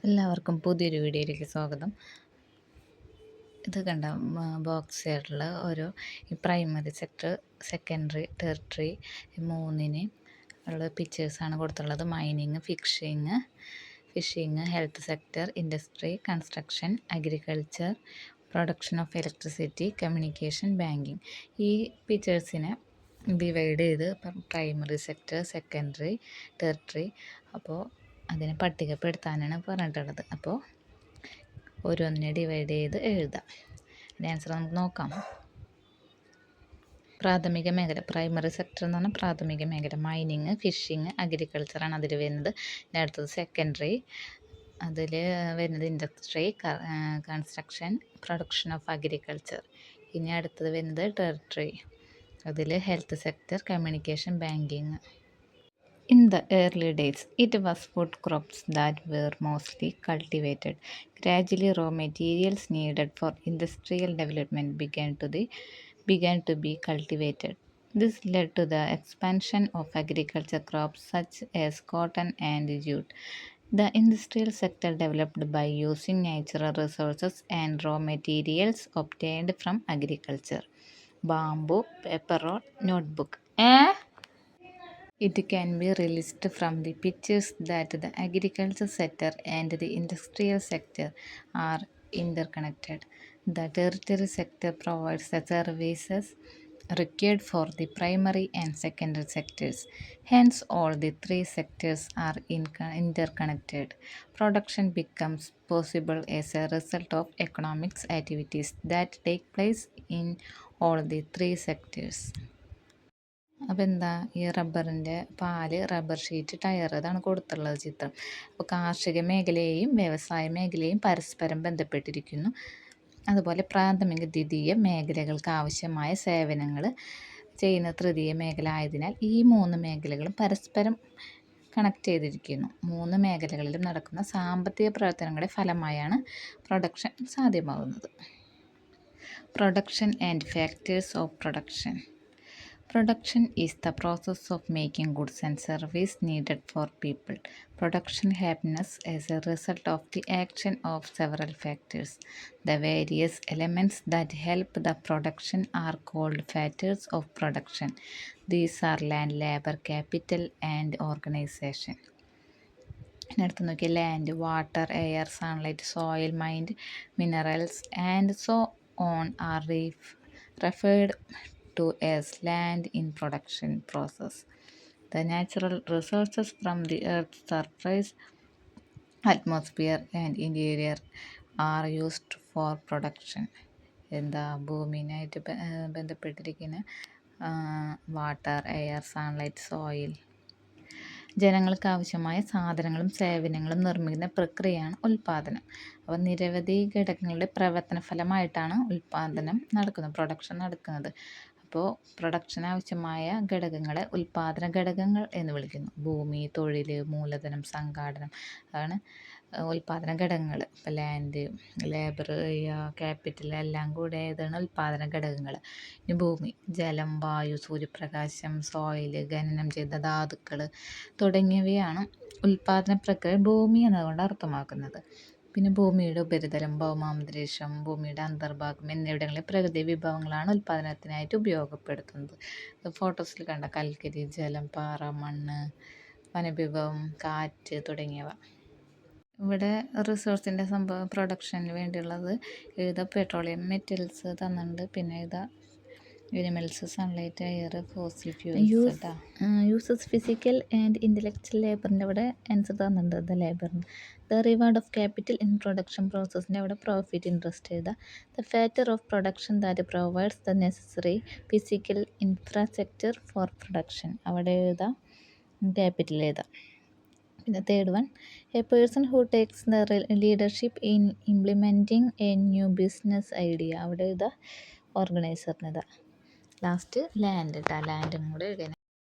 എല്ലാവർക്കും പുതിയൊരു വീഡിയോയിലേക്ക് സ്വാഗതം. ഇത് കണ്ട ബോക്സ് ആയിട്ടുള്ള ഓരോ പ്രൈമറി സെക്ടർ, സെക്കൻഡറി, ടെറിട്ടറി മൂന്നിന് ഉള്ള പിക്ചേഴ്സാണ് കൊടുത്തുള്ളത്. Mining, fishing, health sector, industry, construction, agriculture, production of electricity, communication, banking. ഈ പിക്ചേഴ്സിനെ ഡിവൈഡ് ചെയ്ത് പ്രൈമറി സെക്ടർ, സെക്കൻഡറി, ടെറിട്ടറി, അപ്പോൾ അതിനെ പട്ടികപ്പെടുത്താനാണ് പറഞ്ഞിട്ടുള്ളത്. അപ്പോൾ ഓരോന്നിനെ ഡിവൈഡ് ചെയ്ത് എഴുതാം. അതിൻ്റെ ആൻസർ നമുക്ക് നോക്കാം. പ്രാഥമിക മേഖല, പ്രൈമറി സെക്ടർ എന്ന് പറഞ്ഞാൽ പ്രാഥമിക മേഖല. മൈനിങ്, ഫിഷിങ്, അഗ്രികൾച്ചറാണ് അതിൽ വരുന്നത്. ഇതിൻ്റെ അടുത്തത് സെക്കൻഡറി, അതിൽ വരുന്നത് industry, construction, production of agriculture. ഇനി അടുത്തത് വരുന്നത് ടെറിട്ടറി, അതിൽ health sector, communication, banking. In the early days, it was food crops that were mostly cultivated. Gradually, raw materials needed for industrial development began to be cultivated. This led to the expansion of agriculture crops such as cotton and jute. The industrial sector developed by using natural resources and raw materials obtained from agriculture. Bamboo, paper roll, notebook. It can be realized from the pictures that the agriculture sector and the industrial sector are interconnected. The tertiary sector provides the services required for the primary and secondary sectors. Hence, all the three sectors are interconnected. Production becomes possible as a result of economic activities that take place in all the three sectors. അപ്പോൾ എന്താ, ഈ റബ്ബറിൻ്റെ പാല്, rubber sheet, tyre, ഇതാണ് കൊടുത്തുള്ളത് ചിത്രം. അപ്പോൾ കാർഷിക മേഖലയെയും വ്യവസായ മേഖലയും പരസ്പരം ബന്ധപ്പെട്ടിരിക്കുന്നു. അതുപോലെ പ്രാഥമിക, ദ്വിതീയ മേഖലകൾക്ക് ആവശ്യമായ സേവനങ്ങൾ ചെയ്യുന്ന തൃതീയ മേഖല ആയതിനാൽ ഈ മൂന്ന് മേഖലകളും പരസ്പരം കണക്ട് ചെയ്തിരിക്കുന്നു. മൂന്ന് മേഖലകളിലും നടക്കുന്ന സാമ്പത്തിക പ്രവർത്തനങ്ങളുടെ ഫലമായാണ് പ്രൊഡക്ഷൻ സാധ്യമാകുന്നത്. Production and factors of production. Production is the process of making goods and services needed for people. Production happens as a result of the action of several factors. The various elements that help the production are called factors of production. These are land, labor, capital, and organization. അടുത്ത് നോക്കിയാൽ land, water, air, sunlight, soil, mind, minerals and so on are referred to as land in production process. The natural resources from the earth's surface, atmosphere and interior are used for production. എന്താ, ഭൂമിയുമായിട്ട് ബന്ധപ്പെട്ടിരിക്കുന്ന water, air, sunlight, soil. ജനങ്ങൾക്ക് ആവശ്യമായ സാധനങ്ങളും സേവനങ്ങളും നിർമ്മിക്കുന്ന പ്രക്രിയയാണ് ഉൽപ്പാദനം. അപ്പോൾ നിരവധി ഘടകങ്ങളുടെ പ്രവർത്തന ഫലമായിട്ടാണ് ഉൽപ്പാദനം നടക്കുന്നത്, പ്രൊഡക്ഷൻ നടക്കുന്നത്. അപ്പോൾ പ്രൊഡക്ഷൻ ആവശ്യമായ ഘടകങ്ങളെ ഉൽപ്പാദന ഘടകങ്ങൾ എന്ന് വിളിക്കുന്നു. ഭൂമി, തൊഴിൽ, മൂലധനം, സംഘാടനം, അതാണ് ഉൽപ്പാദന ഘടകങ്ങൾ. ഇപ്പോൾ ലാൻഡ്, ലേബർ, ക്യാപിറ്റൽ എല്ലാം കൂടെ ഏതാണ് ഉൽപ്പാദന ഘടകങ്ങൾ. ഇനി ഭൂമി, ജലം, വായു, സൂര്യപ്രകാശം, സോയിൽ, ഖനനം ചെയ്ത ധാതുക്കൾ തുടങ്ങിയവയാണ് ഉൽപ്പാദന പ്രക്രിയ ഭൂമി എന്നതുകൊണ്ട് അർത്ഥമാക്കുന്നത്. പിന്നെ ഭൂമിയുടെ ഉപരിതലം, ഭൗമാന്തരീക്ഷം, ഭൂമിയുടെ അന്തർഭാഗം എന്നിവിടങ്ങളിലെ പ്രകൃതി വിഭവങ്ങളാണ് ഉൽപ്പാദനത്തിനായിട്ട് ഉപയോഗപ്പെടുത്തുന്നത്. ഫോട്ടോസിൽ കണ്ട കൽക്കരി, ജലം, പാറ, മണ്ണ്, വനവിഭവം, കാറ്റ് തുടങ്ങിയവ. ഇവിടെ റിസോഴ്സിൻ്റെ പ്രൊഡക്ഷന് വേണ്ടിയുള്ളത് എഴുതാ. പെട്രോളിയം, മെറ്റൽസ് തന്നിട്ടുണ്ട്. പിന്നെ എഴുതാ animals, sunlight, air, fossil fuels. Uses physical and intellectual ലേബറിൻ്റെ അവിടെ ആൻസർ തന്നിട്ടുണ്ട്. ദ ലേബറിന്. The reward of capital in production പ്രോസസ്സിൻ്റെ അവിടെ പ്രോഫിറ്റ്, ഇൻട്രസ്റ്റ് എഴുതാം. The factor of production that provides the necessary physical infrastructure for production, അവിടെ എഴുതാം. Capital എഴുതാം. പിന്നെ third one, a person who takes the leadership in implementing a new business idea, അവിടെ എഴുതാം. ഓർഗനൈസറിന് എഴുതാം. ലാസ്റ്റ് ലാൻഡ് ലാൻഡും കൂടെ എഴുതാൻ.